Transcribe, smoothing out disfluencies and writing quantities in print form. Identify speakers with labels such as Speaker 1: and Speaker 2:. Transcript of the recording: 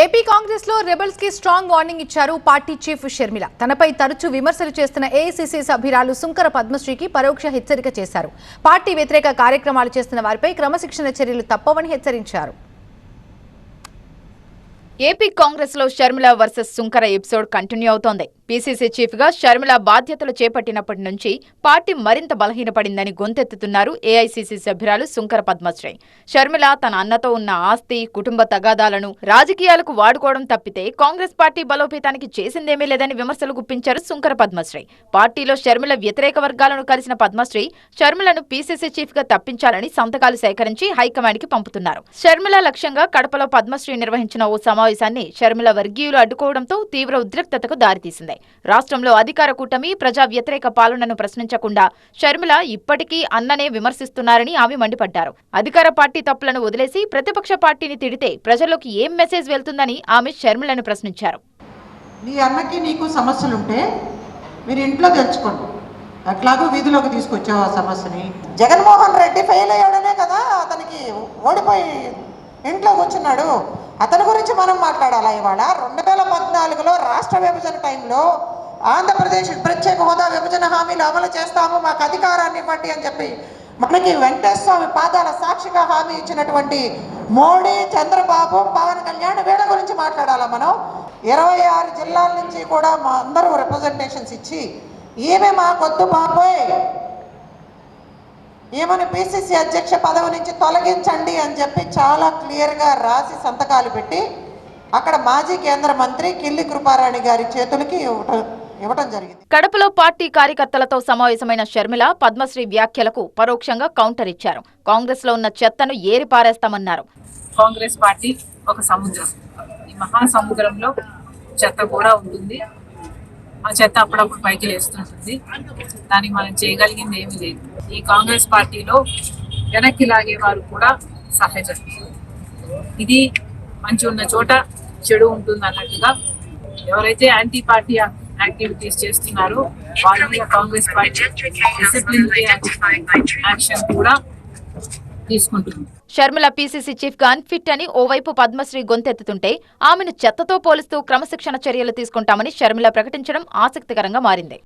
Speaker 1: AP Congress లో rebels కి strong warning ఇచ్చారు పార్టీ చీఫ్ షర్మిల. తనపై తరచూ విమర్శలు చేస్తున్న ఏఐసీసీ సభ్యురాలు సుంకర పద్మశ్రీకి పరోక్ష హెచ్చరిక చేశారు. పార్టీ వ్యతిరేక కార్యక్రమాలు చేస్తున్న వారిపై క్రమశిక్షణ చర్యలు తప్పవని హెచ్చరించారు.
Speaker 2: ఏపీ కాంగ్రెస్ లో Sharmila versus Sunkara episode continue అవుతోంది. పీసీసీ చీఫ్ గా షర్మిల బాధ్యతలు చేపట్టినప్పటి నుంచి పార్టీ మరింత బలహీనపడిందని గొంతెత్తుతున్నారు ఏఐసీసీ సభ్యురాలు సుంకర పద్మశ్రీ. షర్మిల తన అన్నతో ఉన్న ఆస్తి, కుటుంబ తగాదాలను రాజకీయాలకు వాడుకోవడం తప్పితే కాంగ్రెస్ పార్టీ బలోపేతానికి చేసిందేమీ లేదని విమర్శలు గుప్పించారు సుంకర పద్మశ్రీ. పార్టీలో షర్మిల వ్యతిరేక వర్గాలను కలిసిన పద్మశ్రీ షర్మిలను పీసీసీ చీఫ్ గా తప్పించాలని సంతకాలు సేకరించి హైకమాండ్ కి పంపుతున్నారు. షర్మిల లక్ష్యంగా కడపలో పద్మశ్రీ నిర్వహించిన ఓ సమావేశాన్ని షర్మిల వర్గీయులు అడ్డుకోవడంతో తీవ్ర ఉద్రిక్తతకు దారితీసింది. రాష్ట్రంలో అధికార కూటమి ప్రజా వ్యతిరేక పాలనను ప్రశ్నించకుండా షర్మిల ఇప్పటికీ అన్ననే విమర్శిస్తున్నారని ఆమె మండిపడ్డారు. అధికార పార్టీ తప్పులను వదిలేసి ప్రతిపక్ష పార్టీని తిడితే ప్రజల్లోకి ఏం మెసేజ్ వెళ్తుందని ఆమె షర్మిలను ప్రశ్నించారు.
Speaker 3: మీ అన్నకి నీకు సమస్యలుంటే మీరు ఇంట్లో తెచ్చుకోండి, అట్లాగూ వీధిలోకి తీసుకొచ్చావు ఆ సమస్యని. జగన్మోహన్ రెడ్డి ఫెయిల్ అయ్యాడనే కదా అతనికి ఓడిపోయి ఇంట్లో కూర్చున్నాడు. అతని గురించి మనం మాట్లాడాలా? ఇవాళ 2014లో రాష్ట్ర విభజన టైంలో ఆంధ్రప్రదేశ్ ప్రత్యేక హోదా విభజన హామీలు అమలు చేస్తాము, మాకు అధికారాన్ని ఇవ్వండి అని చెప్పి మనకి వెంకటేశ్వర పాదాల సాక్షిగా హామీ ఇచ్చినటువంటి మోడీ, చంద్రబాబు, పవన్ కళ్యాణ్ వీళ్ళ గురించి మాట్లాడాలా మనం? 26 జిల్లాల నుంచి కూడా మా అందరూ రిప్రజెంటేషన్స్ ఇచ్చి ఈమె మాకొద్దు బాబోయ్, ఏమని పీసీసీ అధ్యక్ష పదవి నుంచి తొలగించండి అని చెప్పి చాలా క్లియర్గా రాసి సంతకాలు పెట్టి అక్కడ మాజీ కేంద్ర మంత్రి కిల్లి కృపారాణి గారి చేతులకి ఇవ్వటం జరిగింది.
Speaker 2: కడపలో పార్టీ కార్యకర్తలతో సమావేశమైన షర్మిల పద్మశ్రీ వ్యాఖ్యలకు పరోక్షంగా కౌంటర్ ఇచ్చారు. కాంగ్రెస్ లో ఉన్న చెత్తను ఏరి పారేస్తామన్నారు.
Speaker 4: కాంగ్రెస్ పార్టీ ఒక సముద్రం, ఈ మహాసముద్రంలో చెత్త కూడా ఉంటుంది. ఆ చెత్త అప్పుడప్పుడు పైకి లేస్తుంటుంది. దానికి మనం చేయగలిగింది ఏమీ లేదు. ఈ కాంగ్రెస్ పార్టీలో వెనక్కి లాగే వారు కూడా సహజం. ఇది మంచి ఉన్న చోట చెడు ఉంటుంది అన్నట్టుగా ఎవరైతే యాంటీ పార్టీ యాక్టివిటీస్ చేస్తున్నారో వాళ్ళ మీద కాంగ్రెస్ పార్టీ డిసిప్లిన్ యాక్షన్ కూడా తీసుకుంటుంది.
Speaker 2: షర్మిల పీసీసీ చీఫ్ గా అన్ఫిట్ అని ఓవైపు పద్మశ్రీ గొంతెత్తుతుంటే ఆమెను చెత్తతో పోలుస్తూ క్రమశిక్షణ చర్యలు తీసుకుంటామని షర్మిల ప్రకటించడం ఆసక్తికరంగా మారింది.